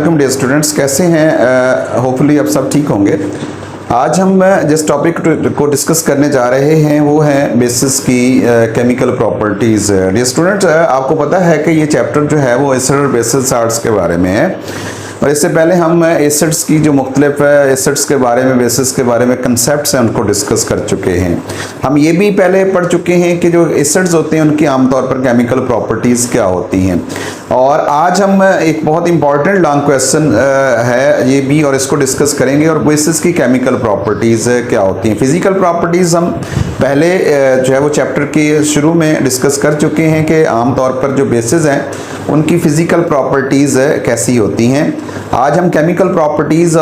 वालेकुम dear students, कैसे हैं? होपफुली आप सब ठीक होंगे। आज हम जिस टॉपिक को डिस्कस करने जा रहे हैं वो है बेसिस की केमिकल प्रॉपर्टीज़। डियर स्टूडेंट्स, आपको पता है कि ये चैप्टर जो है वो एसिड और बेसिस साल्ट्स के बारे में है, और इससे पहले हम एसिड्स की जो मुख्तलिफ एसिड्स के बारे में, बेसिस के बारे में कंसेप्ट्स हैं उनको डिस्कस कर चुके हैं। हम ये भी पहले पढ़ चुके हैं कि जो एसिड्स होते हैं उनकी आमतौर पर केमिकल प्रॉपर्टीज़ क्या होती हैं। और आज हम एक बहुत इंपॉर्टेंट लॉन्ग क्वेश्चन है ये भी, और इसको डिस्कस करेंगे। और बेसिस की केमिकल प्रॉपर्टीज़ क्या होती हैं। फिजिकल प्रॉपर्टीज़ हम पहले जो है वो चैप्टर के शुरू में डिस्कस कर चुके हैं कि आमतौर पर जो बेसिस हैं उनकी फ़िज़िकल प्रॉपर्टीज़ कैसी होती हैं। आज हम केमिकल प्रॉपर्टीज़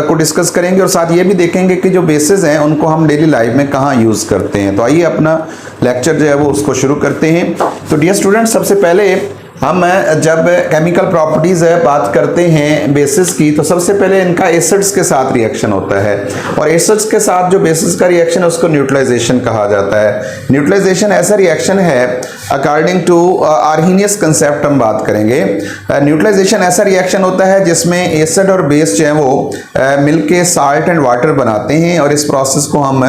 को डिस्कस करेंगे और साथ ये भी देखेंगे कि जो बेसिस हैं उनको हम डेली लाइफ में कहाँ यूज़ करते हैं। तो आइए अपना लेक्चर जो है वो उसको शुरू करते हैं। तो डियर स्टूडेंट, सबसे पहले हम जब केमिकल प्रॉपर्टीज़ बात करते हैं बेसिस की, तो सबसे पहले इनका एसिड्स के साथ रिएक्शन होता है, और एसिड्स के साथ जो बेसिस का रिएक्शन है उसको न्यूट्रलाइजेशन कहा जाता है। न्यूट्रलाइजेशन ऐसा रिएक्शन है, अकॉर्डिंग टू आर्हीनियस कंसेप्ट हम बात करेंगे। न्यूट्रलाइजेशन ऐसा रिएक्शन होता है जिसमें एसिड और बेस जो है वो मिलके साल्ट एंड वाटर बनाते हैं, और इस प्रोसेस को हम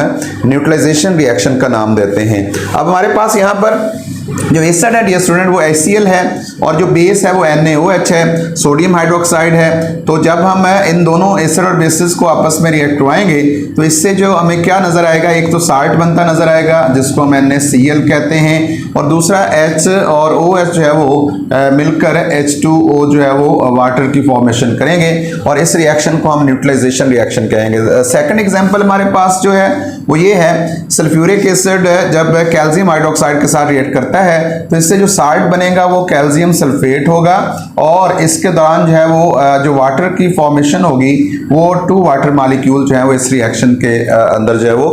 न्यूट्रलाइजेशन रिएक्शन का नाम देते हैं। अब हमारे पास यहाँ पर जो एसिड है डियर स्टूडेंट वो HCl है, और जो बेस है वो NaOH है, सोडियम हाइड्रोक्साइड है। तो जब हम इन दोनों एसिड और बेसिस को आपस में रिएक्ट करवाएंगे तो इससे जो हमें क्या नजर आएगा, एक तो साल्ट बनता नजर आएगा जिसको हम NaCl कहते हैं, और दूसरा H और OH जो है वो मिलकर H2O जो है वो वाटर की फॉर्मेशन करेंगे, और इस रिएक्शन को हम न्यूट्रलाइजेशन रिएक्शन कहेंगे। सेकंड एग्जांपल हमारे पास जो है वो ये है, सल्फ्यूरिक एसिड जब कैल्शियम हाइड्रोक्साइड के साथ रिएक्ट करता है तो इससे जो साल्ट बनेगा वो कैल्शियम सल्फेट होगा, और इसके दौरान जो है वो जो वाटर की फॉर्मेशन होगी वो 2 वाटर मॉलिक्यूल जो है वो इस रिएक्शन के अंदर जो है वो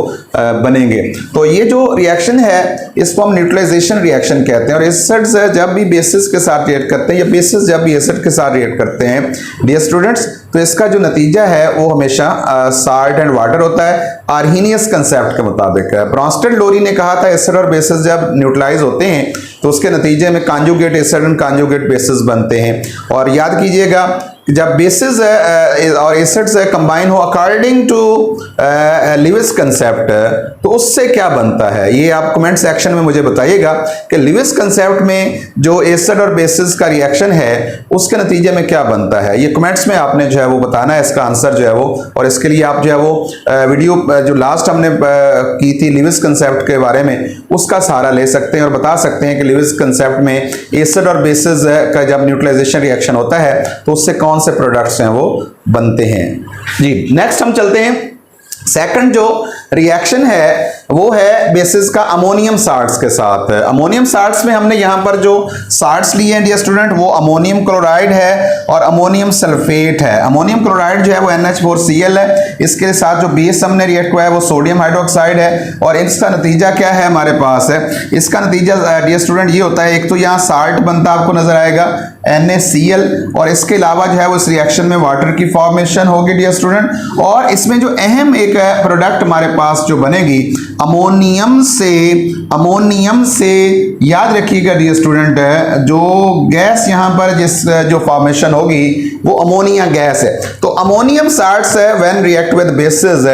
बनेंगे। तो ये जो रिएक्शन है इसको हम न्यूट्रलाइजेशन रिएक्शन कहते हैं। और एसिड्स जब भी बेसिस के साथ रिएक्ट करते हैं या बेसिस जब भी एसिड के साथ रिएक्ट करते हैं डियर स्टूडेंट्स, तो इसका जो नतीजा है वो हमेशा साल्ट एंड वाटर होता है, आर्हीनियस कंसेप्ट के मुताबिक। ब्रॉन्स्टेड लोरी ने कहा था एसिड और बेसिस जब न्यूट्रलाइज होते हैं तो उसके नतीजे में conjugate acid and conjugate basis बनते हैं। और याद कीजिएगा जब बेसिस और एसिड्स कंबाइन हो अकॉर्डिंग टू लिविस कंसेप्ट, तो उससे क्या बनता है ये आप कमेंट सेक्शन में मुझे बताइएगा कि लिविस कंसेप्ट में जो एसिड और बेसिस का रिएक्शन है उसके नतीजे में क्या बनता है। ये कमेंट्स में आपने जो है वो बताना है इसका आंसर जो है वो, और इसके लिए आप जो है वो वीडियो जो लास्ट हमने की थी लिविस कंसेप्ट के बारे में उसका सहारा ले सकते हैं और बता सकते हैं कि लिविस कंसेप्ट में एसिड और बेसिस का जब न्यूट्रलाइजेशन रिएक्शन होता है तो उससे कौन से प्रोडक्ट्स हैं वो बनते हैं। जी, नेक्स्ट हम चलते हैं। सेकंड जो रिएक्शन है वो है बेसिस का अमोनियम साल्ट्स के साथ। अमोनियम साल्ट्स में हमने यहाँ पर जो साल्ट्स लिए हैं डियर स्टूडेंट वो अमोनियम क्लोराइड है और अमोनियम सल्फेट है। अमोनियम क्लोराइड जो है वो NH4Cl है, इसके साथ जो बेस हमने रिएक्ट हुआ है वो सोडियम हाइड्रोक्साइड है, और इसका नतीजा क्या है हमारे पास है। इसका नतीजा डियर स्टूडेंट ये होता है, एक तो यहाँ साल्ट बनता आपको नजर आएगा NaCl, और इसके अलावा जो है वो इस रिएक्शन में वाटर की फॉर्मेशन होगी डियर स्टूडेंट। और इसमें जो अहम एक प्रोडक्ट हमारे पास जो बनेगी अमोनियम से याद रखिएगा डियर स्टूडेंट, जो गैस यहाँ पर जिस जो फॉर्मेशन होगी वो अमोनिया गैस है। तो ammonium salts when react with basis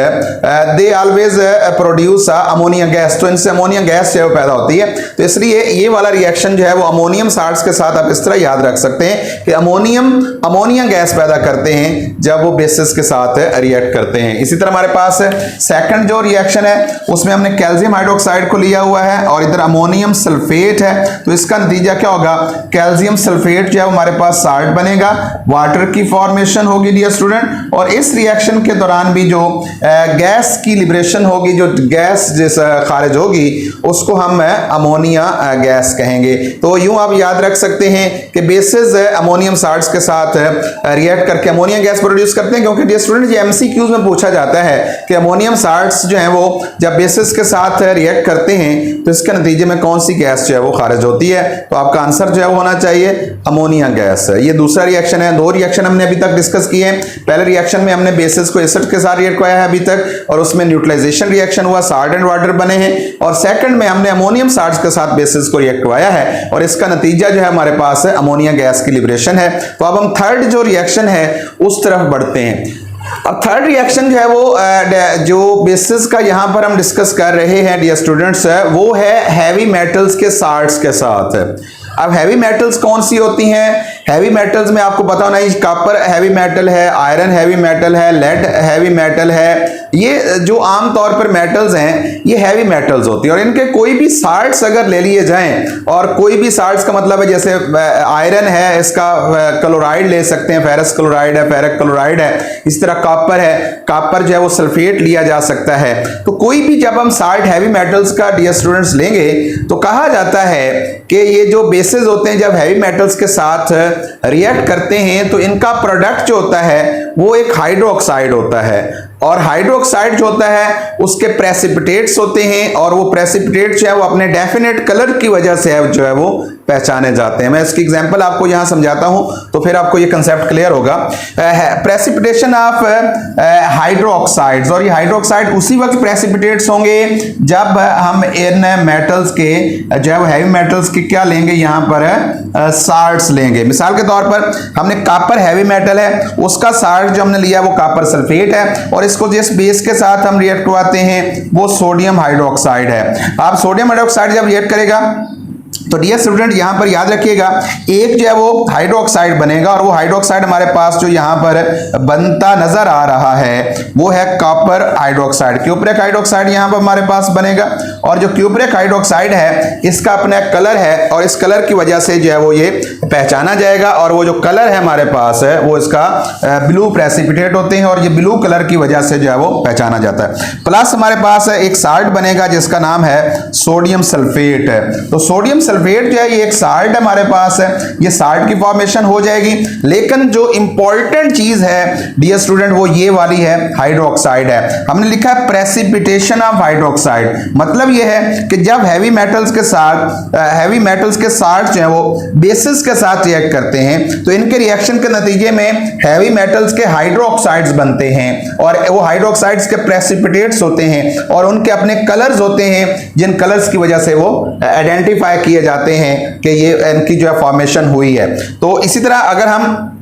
they always produce ammonia gas, तो इनसे अमोनिया गैस जो है पैदा होती है। तो इसलिए ये वाला रिएक्शन जो है वो अमोनियम साल्ट्स के साथ आप इस तरह याद रख सकते हैं कि अमोनिया गैस पैदा करते हैं जब वो बेसिस के साथ रिएक्ट करते हैं। इसी तरह हमारे पास सेकंड जो रिएक्शन है उसमें हमने कैल्शियम हाइड्रोक्साइड को लिया हुआ है और इधर अमोनियम सल्फेट है, तो इसका नतीजा क्या होगा, कैल्शियम सल्फेट जो है हमारे पास साल्ट बनेगा, वाटर की फॉर्मेशन होगी डियर स्टूडेंट। और इस रिएक्शन के दौरान भी जो गैस की लिबरेशन होगी, जो गैस जैसा खारिज होगी उसको हम अमोनिया गैस कहेंगे। तो यूं आप याद रख सकते हैं कि बेसिस अमोनियम साल्ट्स के साथ रिएक्ट करके अमोनिया गैस प्रोड्यूस करते हैं, क्योंकि डियर स्टूडेंट ये MCQs में पूछा जाता है कि अमोनियम साल्ट्स जो हैं वो जब बेसिस बेसिस के साथ रिएक्ट करते हैं तो इसके नतीजे में कौन सी गैस जो है वो खारिज होती है? तो आपका आंसर जो है वो होना चाहिए अमोनिया गैस। ये दूसरा रिएक्शन है। दो रिएक्शन हमने अभी तक डिस्कस किए हैं। पहले रिएक्शन में हमने बेसिस को एसिड के साथ रिएक्ट कराया है अभी तक, और उसमें न्यूट्रलाइजेशन रिएक्शन हुआ, साल्ट एंड वाटर बने हैं। और सेकंड में हमने अमोनियम साल्ट्स के साथ बेसिस को रिएक्ट करवाया है और इसका नतीजा जो है हमारे पास है अमोनिया गैस की लिबरेशन है। तो अब हम थर्ड जो रिएक्शन है उस तरफ बढ़ते हैं। अब थर्ड रिएक्शन जो है वो जो बेसिस का यहां पर हम डिस्कस कर रहे हैं डियर स्टूडेंट्स, वो है हैवी मेटल्स के साल्ट्स के साथ। अब हैवी मेटल्स कौन सी होती हैं? हैवी मेटल्स में आपको पता होना चाहिए कॉपर हैवी मेटल है, आयरन हैवी मेटल है, लेड हैवी मेटल है। ये जो आम तौर पर मेटल्स हैं ये हैवी मेटल्स होती हैं और इनके कोई भी साल्ट्स अगर ले लिए जाएं, और कोई भी साल्ट्स का मतलब है जैसे आयरन है इसका क्लोराइड ले सकते हैं, फेरस क्लोराइड है, फेरिक क्लोराइड है, इस तरह कॉपर है, कॉपर जो है वो सल्फेट लिया जा सकता है। तो कोई भी जब हम साल्ट हैवी मेटल्स का डियर स्टूडेंट्स लेंगे तो कहा जाता है कि ये जो बेसिस होते हैं जब हैवी मेटल्स के साथ रिएक्ट करते हैं तो इनका प्रोडक्ट जो होता है वो एक हाइड्रोक्साइड होता है, और हाइड्रोक्साइड जो होता है उसके प्रेसिपिटेट्स होते हैं, और वो प्रेसिपिटेट्स जो है वो अपने डेफिनेट कलर की वजह से जो है वो पहचाने जाते हैं। मैं इसकी एग्जांपल आपको यहां समझाता हूं तो फिर आपको ये कंसेप्ट क्लियर होगा। प्रेसिपिटेशन ऑफ हाइड्रोक्साइड्स, और ये हाइड्रोक्साइड उसी वक्त प्रेसिपिटेट्स होंगे जब हम इन मेटल्स के जो है हैवी मेटल्स के क्या लेंगे, यहां पर साल्ट्स लेंगे। मिसाल के तौर पर हमने कॉपर हैवी मेटल है, उसका साल्ट जो हमने लिया वो कॉपर सल्फेट है, और इसको जिस बेस के साथ हम रिएक्ट करवाते हैं वो सोडियम हाइड्रोक्साइड है। आप सोडियम हाइड्रोक्साइड जब रिएक्ट करेगा तो डियर स्टूडेंट यहां पर याद रखिएगा एक जो है वो हाइड्रोक्साइड बनेगा, और वो हाइड्रोक्साइड हमारे पास जो यहां पर बनता नजर आ रहा है वो है कॉपर हाइड्रोक्साइड। क्यूपरिक हाइड्रोक्साइड यहां पर हमारे पास बनेगा, और जो क्यूपरिक हाइड्रोक्साइड है इसका अपना कलर है, और इस कलर की वजह से जो है वो ये पहचाना जाएगा, और वो जो कलर है हमारे पास है वो इसका ब्लू प्रेसिपिटेट होते हैं, और ये ब्लू कलर की वजह से जो है वो पहचाना जाता है। प्लस हमारे पास एक साल्ट बनेगा जिसका नाम है सोडियम सल्फेट। तो सोडियम सल्फेट जो है ये एक साल्ट हमारे पास है, ये साल्ट की फॉर्मेशन हो जाएगी। लेकिन जो इंपॉर्टेंट चीज है डियर स्टूडेंट वो ये वाली है, हाइड्रोक्साइड है। हमने लिखा है प्रेसिपिटेशन ऑफ हाइड्रोक्साइड, मतलब ये है कि जब हैवी मेटल्स के साल्ट जो है वो बेसिस के साथ रिएक्ट करते हैं तो इनके रिएक्शन के नतीजे में हैवी मेटल्स के हाइड्रोक्साइड्स बनते हैं, और वो हाइड्रोक्साइड्स के प्रेसिपिटेट्स होते हैं, और उनके अपने कलर्स होते हैं जिन कलर्स की वजह से वो आइडेंटिफाई किए जाते हैं कि ये इनकी जो है फॉर्मेशन हुई है। तो इसी तरह अगर हम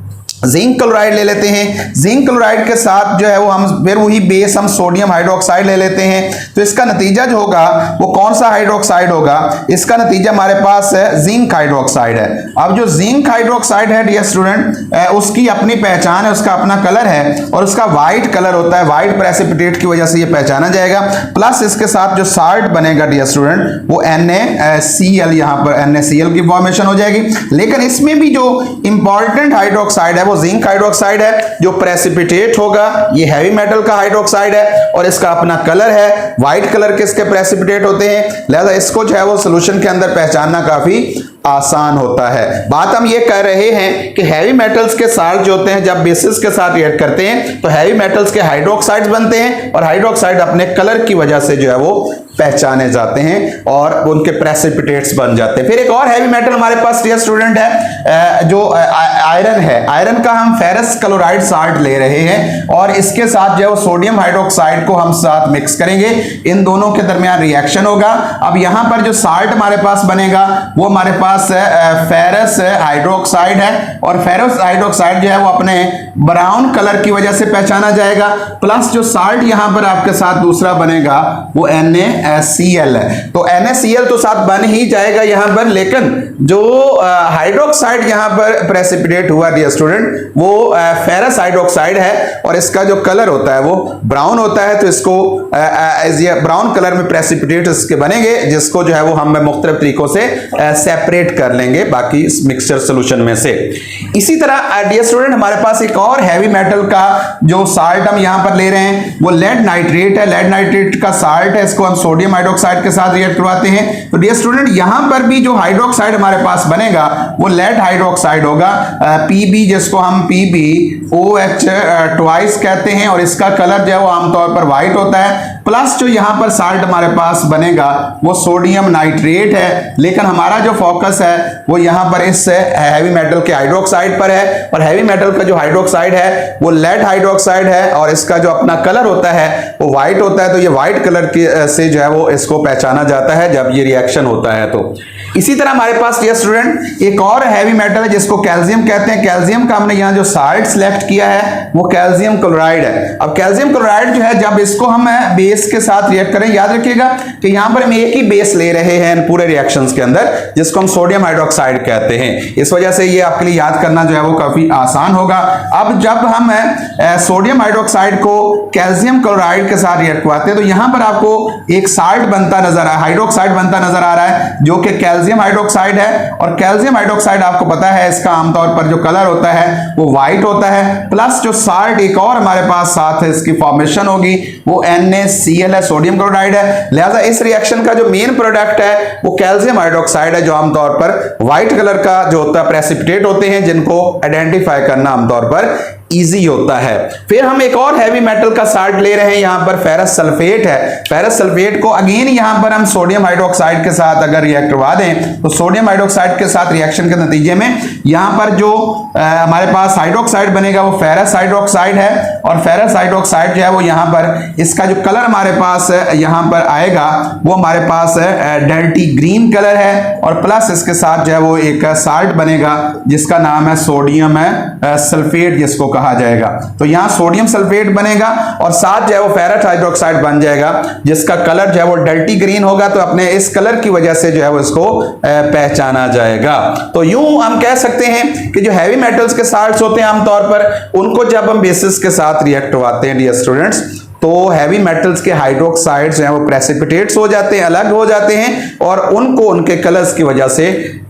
जिंक क्लोराइड ले लेते हैं, जिंक क्लोराइड के साथ जो है वो हम फिर वही बेस हम सोडियम हाइड्रोक्साइड ले लेते हैं, तो इसका नतीजा जो होगा वो कौन सा हाइड्रोक्साइड होगा? इसका नतीजा हमारे पास है जिंक हाइड्रोक्साइड है। अब जो जिंक हाइड्रोक्साइड है डियर स्टूडेंट उसकी अपनी पहचान है, उसका अपना कलर है, और उसका व्हाइट कलर होता है, व्हाइट प्रेसिपिटेट की वजह से ये पहचाना जाएगा। प्लस इसके साथ जो साल्ट बनेगा डियर स्टूडेंट वो NaCl, यहां पर NaCl की फॉर्मेशन हो जाएगी। लेकिन इसमें भी जो इंपॉर्टेंट हाइड्रोक्साइड है वो जिंक हाइड्रोक्साइड है, जो प्रेसिपिटेट होगा ये हैवी मेटल का हाइड्रोक्साइड है, और इसका अपना कलर है, व्हाइट कलर के इसके प्रेसिपिटेट होते हैं, लिहाजा इसको जो है वो सॉल्यूशन के अंदर पहचानना काफी आसान होता है। बात हम ये कर रहे हैं कि हैवी मेटल्स के साल्ट जो होते हैं जब बेसिस के साथ रिएक्ट करते हैं तो हैवी मेटल्स के हाइड्रोक्साइड्स बनते हैं, और हाइड्रोक्साइड अपने कलर की वजह से जो है वो पहचाने जाते हैं और उनके प्रेसिपिटेट्स बन जाते हैं। फिर एक और हैवी मेटल हमारे पास डियर स्टूडेंट है जो आयरन है। आयरन का हम फेरस क्लोराइड साल्ट ले रहे हैं, और इसके साथ जो है वो सोडियम हाइड्रोक्साइड को हम साथ मिक्स करेंगे, इन दोनों के दरमियान रिएक्शन होगा। अब यहां पर जो साल्ट हमारे पास बनेगा वो हमारे पास फेरस हाइड्रोक्साइड है, और फेरस हाइड्रोक्साइड जो है वो अपने ब्राउन कलर की वजह से पहचाना जाएगा। प्लस जो साल्ट यहां पर आपके साथ दूसरा बनेगा वो NaCl है। तो NaCl तो साथ बन ही जाएगा यहां पर, लेकिन जो हाइड्रोक्साइड यहां पर प्रेसिपिटेट हुआ डियर स्टूडेंट वो फेरस हाइड्रोक्साइड है, और इसका जो कलर होता है वो ब्राउन होता है। तो इसको ब्राउन कलर में प्रेसिपिटेट इसके बनेंगे, जिसको जो है वो हम मुख्तलिफ तरीकों से सेपरेट कर लेंगे बाकी इस मिक्सचर सॉल्यूशन में से। इसी तरह डियर स्टूडेंट हमारे पास एक और हैवी मेटल का जो साल्ट हम यहां पर ले रहे हैं वो लेड नाइट्रेट है। लेड नाइट्रेट का साल्ट है, इसको हम सोडियम हाइड्रोक्साइड के साथ रिएक्ट करवाते हैं। तो डियर स्टूडेंट यहां पर भी जो हाइड्रोक्साइड हमारे पास बनेगा वो लेड हाइड्रोक्साइड होगा, Pb, जिसको हम PbOH ट्वाइस कहते हैं, और इसका कलर जो है वो आमतौर पर व्हाइट होता है। प्लस जो यहाँ पर साल्ट हमारे पास बनेगा वो सोडियम नाइट्रेट है, लेकिन हमारा जो फोकस है वो यहाँ पर इस हैवी मेटल के हाइड्रोक्साइड पर है, और हैवी मेटल का जो हाइड्रोक्साइड है वो लेड हाइड्रोक्साइड है, और इसका जो अपना कलर होता है वो व्हाइट होता है। तो ये व्हाइट कलर के से जो है वो इसको पहचाना जाता है जब ये रिएक्शन होता है। तो इसी तरह हमारे पास डियर स्टूडेंट एक और हैवी मेटल है जिसको कैल्शियम कहते हैं। कैल्शियम का हमने यहाँ जो साल्ट सिलेक्ट किया है वो कैल्शियम क्लोराइड है। अब कैल्शियम क्लोराइड जो है जब इसको हम बेस के साथ रिएक्ट करें, याद रखिएगा कि यहाँ पर हम एक ही बेस ले रहे हैं पूरे रिएक्शंस के अंदर, जिसको हम सोडियम हाइड्रोक्साइड कहते हैं। इस वजह से ये आपके लिए याद करना जो है वो काफी आसान होगा। अब जब हम सोडियम हाइड्रोक्साइड को कैल्शियम क्लोराइड के साथ रिएक्ट करवाते हैं तो यहाँ पर आपको एक साल्ट बनता नजर आ रहा है, हाइड्रोक्साइड बनता नजर आ रहा है, जो कि कैल्शियम हाइड्रोक्साइड है। और कैल्शियम हाइड्रोक्साइड आपको पता है इसका आमतौर पर जो कलर होता है वो व्हाइट होता है। प्लस जो साल्ट एक और हमारे पास साथ है इसकी फॉर्मेशन होगी वो NaCl है, सोडियम क्लोराइड है। लिहाजा इस रिएक्शन का जो मेन प्रोडक्ट है वो कैल्शियम हाइड्रोक्साइड है, जो आमतौर पर व्हाइट कलर का जो होता है प्रेसिपिटेट होते हैं, जिनको आइडेंटिफाई करना आमतौर पर इजी होता है। फिर हम एक और हैवी मेटल का साल्ट ले रहे हैं, यहां पर फेरस सल्फेट है। फेरस सल्फेट को अगेन यहां पर हम सोडियम हाइड्रोक्साइड के साथ अगर रिएक्ट करवा दें तो सोडियम हाइड्रोक्साइड के साथ रिएक्शन के नतीजे में यहां पर जो हमारे पास हाइड्रोक्साइड बनेगा वो फेरस हाइड्रोक्साइड है। और फेरस हाइड्रोक्साइड जो है वो यहां पर इसका जो कलर हमारे पास यहां पर आएगा वो हमारे पास डर्टी ग्रीन कलर है, और प्लस इसके साथ जो है वो एक साल्ट बनेगा जिसका नाम है सोडियम सल्फेट जिसको कहा जाएगा। तो यहां सोडियम सल्फेट बनेगा और साथ जो है वो फेरस हाइड्रोक्साइड बन जाएगा जिसका कलर जो है वो डर्टी ग्रीन होगा। तो अपने इस कलर की वजह से जो है वो इसको पहचाना जाएगा। तो यूं हम कह सकते हैं कि जो हैवी मेटल्स के साल्ट्स होते हैं आमतौर पर उनको जब हम बेसिस के साथ रिएक्ट करवाते हैं डियर स्टूडेंट्स, तो हैवी मेटल्स के हाइड्रोक्साइड्स हैं वो प्रेसिपिटेट्स हो जाते हैं, अलग हो जाते हैं, और उनको उनके कलर्स की वजह से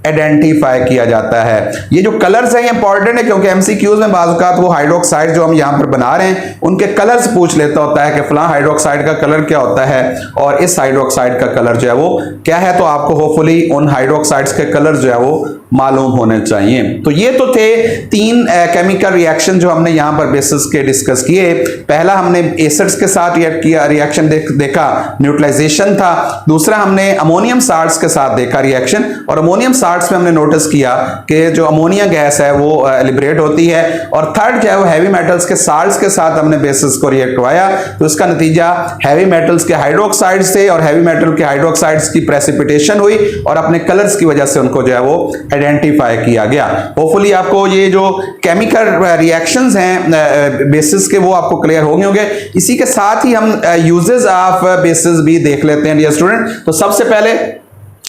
आइडेंटिफाई किया जाता है। ये जो कलर्स हैं इंपॉर्टेंट है क्योंकि एमसीक्यूज में बाज़ औक़ात वो हाइड्रोक्साइड जो हम यहाँ पर बना रहे हैं उनके कलर्स पूछ लेता होता है कि फलां हाइड्रोक्साइड का कलर क्या होता है और इस हाइड्रोक्साइड का कलर जो है वो क्या है। तो आपको होपफुली उन हाइड्रोक्साइड्स के कलर जो है वो मालूम होने चाहिए। तो ये तो थे तीन केमिकल रिएक्शन जो हमने यहाँ पर बेसिस के डिस्कस किए। पहला हमने एसिड्स के साथ रिएक्ट किया, रिएक्शन देखा, न्यूट्रलाइजेशन था। दूसरा हमने अमोनियम साल्ट्स के साथ देखा रिएक्शन, और अमोनियम साल्ट्स में हमने नोटिस किया कि जो अमोनिया गैस है वो लिबरेट होती है। और थर्ड जो है वो हैवी मेटल्स के साल्ट्स के साथ हमने बेसिस को रिएक्ट करवाया, तो इसका नतीजा हैवी मेटल्स के हाइड्रोक्साइड से और हैवी मेटल के हाइड्रोक्साइड्स की प्रेसिपिटेशन हुई और अपने कलर्स की वजह से उनको जो है वो आइडेंटिफाई किया गया। होपफुली आपको ये जो केमिकल रिएक्शंस हैं बेसिस के वो आपको क्लियर होंगे। इसी के साथ ही हम यूजेस ऑफ बेसिस भी देख लेते हैं डियर स्टूडेंट। तो सबसे पहले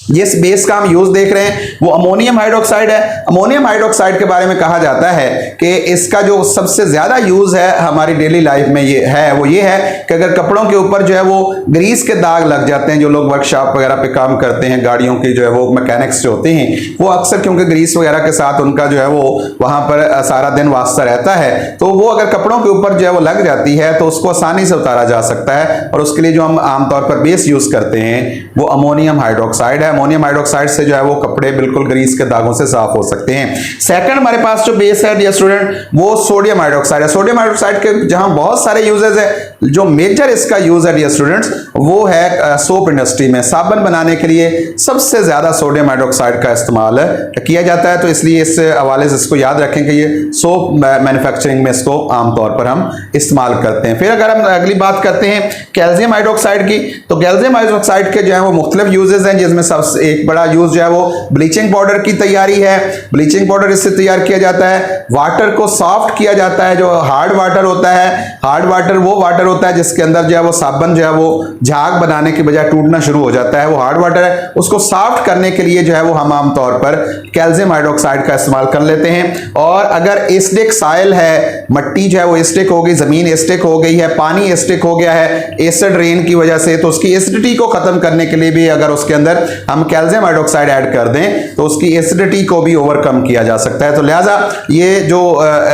जिस बेस का हम यूज देख रहे हैं वो अमोनियम हाइड्रोक्साइड है। अमोनियम हाइड्रोक्साइड के बारे में कहा जाता है कि इसका जो सबसे ज्यादा यूज है हमारी डेली लाइफ में ये है कि अगर कपड़ों के ऊपर जो है वो ग्रीस के दाग लग जाते हैं, जो लोग वर्कशॉप वगैरह पे काम करते हैं, गाड़ियों की जो है वो मैकेनिक्स जो होते हैं वो अक्सर क्योंकि ग्रीस वगैरह के साथ उनका जो है वो वहां पर सारा दिन वास्ता रहता है, तो वो अगर कपड़ों के ऊपर जो है वो लग जाती है तो उसको आसानी से उतारा जा सकता है। और उसके लिए जो हम आमतौर पर बेस यूज करते हैं वो अमोनियम हाइड्रोक्साइड है। अमोनियम हाइड्रोक्साइड से जो है वो कपड़े बिल्कुल ग्रीस के दागों से साफ हो सकते हैं। सेकंड हमारे पास जो बेस है डियर स्टूडेंट वो सोडियम हाइड्रोक्साइड है। सोडियम हाइड्रोक्साइड के जहां बहुत सारे यूजेस है, जो मेजर इसका यूज है डियर स्टूडेंट्स वो है सोप इंडस्ट्री में। साबुन बनाने के लिए सबसे ज्यादा सोडियम हाइड्रोक्साइड का इस्तेमाल किया जाता है। तो इसलिए इस हवाले से इसको याद रखें कि ये सोप मैन्युफैक्चरिंग में इसको आमतौर पर हम इस्तेमाल करते हैं। फिर अगर हम अगली बात करते हैं कैल्शियम हाइड्रोक्साइड की, तो कैल्शियम हाइड्रोक्साइड के जो है वो मुख्तलिफ यूजेस हैं, जिसमें सबसे एक बड़ा यूज जो है वो ब्लीचिंग पाउडर की तैयारी है। ब्लीचिंग पाउडर इससे तैयार किया जाता है। वाटर को सॉफ्ट किया जाता है। जो हार्ड वाटर होता है, हार्ड वाटर वो वाटर होता है जिसके अंदर जो है वो साबुन जो है वो झाग बनाने की बजाय टूटना शुरू हो जाता है, वो हार्ड वाटर है। उसको सॉफ्ट करने के लिए जो है वो हम आमतौर पर कैल्शियम हाइड्रोक्साइड का इस्तेमाल कर लेते हैं। और अगर एसिडिक साइल है, मट्टी जो है वो एसिडिक हो गई, जमीन एसिडिक हो गई है, पानी एसिडिक हो गया है एसिड रेन की वजह से, तो उसकी एसिडिटी को खत्म करने के लिए भी अगर उसके अंदर हम कैल्शियम हाइड्रोक्साइड ऐड कर दें तो उसकी एसिडिटी को भी ओवरकम किया जा सकता है। तो लिहाजा ये जो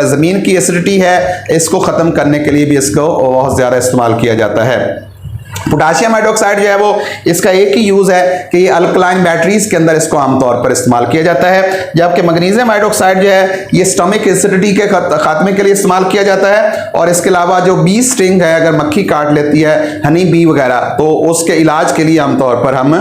जमीन की एसिडिटी है इसको खत्म करने के लिए भी इसको बहुत ज्यादा इस्तेमाल किया जाता है। पोटाशियम हाइड्रोक्साइड जो है वो इसका एक ही यूज है कि ये अल्कलाइन बैटरीज के अंदर इसको आमतौर पर इस्तेमाल किया जाता है, जबकि मैग्नीशियम हाइड्रोक्साइड जो है ये स्टमक एसिडिटी के खात्मे के लिए इस्तेमाल किया जाता है। और इसके अलावा जो बी स्टिंग है, अगर मक्खी काट लेती है, हनी बी वगैरह, तो उसके इलाज के लिए आमतौर पर हम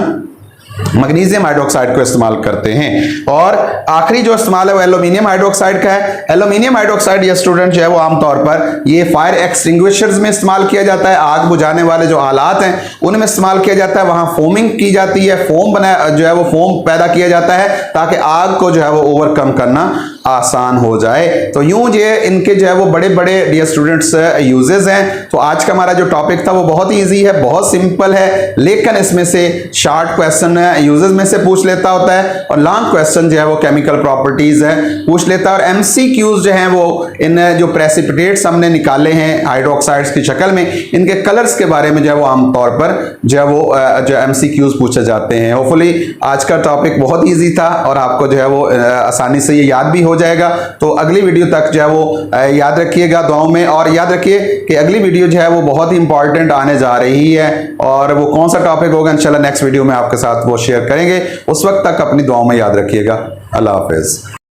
मैग्नीशियम हाइड्रोक्साइड को इस्तेमाल करते हैं। और आखिरी जो इस्तेमाल है वो एल्यूमिनियम हाइड्रोक्साइड का है। एल्यूमिनियम हाइड्रोक्साइड ये स्टूडेंट जो है वो आमतौर पर ये फायर एक्सटिंग्विशर्स में इस्तेमाल किया जाता है, आग बुझाने वाले जो आलात हैं उनमें इस्तेमाल किया जाता है। वहां फोमिंग की जाती है, फोम बना जो है वो फोम पैदा किया जाता है ताकि आग को जो है वो ओवरकम करना आसान हो जाए। तो यूं ये इनके जो है वो बड़े बड़े डियर स्टूडेंट्स यूजेस हैं। तो आज का हमारा जो टॉपिक था वो बहुत ही इजी है, बहुत सिंपल है, लेकिन इसमें से शार्ट क्वेश्चन यूजेस में से पूछ लेता होता है और लॉन्ग क्वेश्चन जो है वो केमिकल प्रॉपर्टीज है पूछ लेता है। और एमसीक्यूज जो हैं वो इन जो प्रेसिपिटेट्स हमने निकाले हैं हाइड्रोक्साइड्स की शक्ल में, इनके कलर्स के बारे में जो है वो आमतौर पर जो है वो जो एमसीक्यूज पूछे जाते हैं। होपफुली आज का टॉपिक बहुत ईजी था और आपको जो है वो आसानी से ये याद भी हो जाएगा। तो अगली वीडियो तक जो है वो याद रखिएगा दुआओं में, और याद रखिए कि अगली वीडियो जो है वो बहुत ही इंपॉर्टेंट आने जा रही है और वो कौन सा टॉपिक होगा इंशाल्लाह नेक्स्ट वीडियो में आपके साथ वो शेयर करेंगे। उस वक्त तक अपनी दुआओं में याद रखिएगा। अल्लाह हाफिज।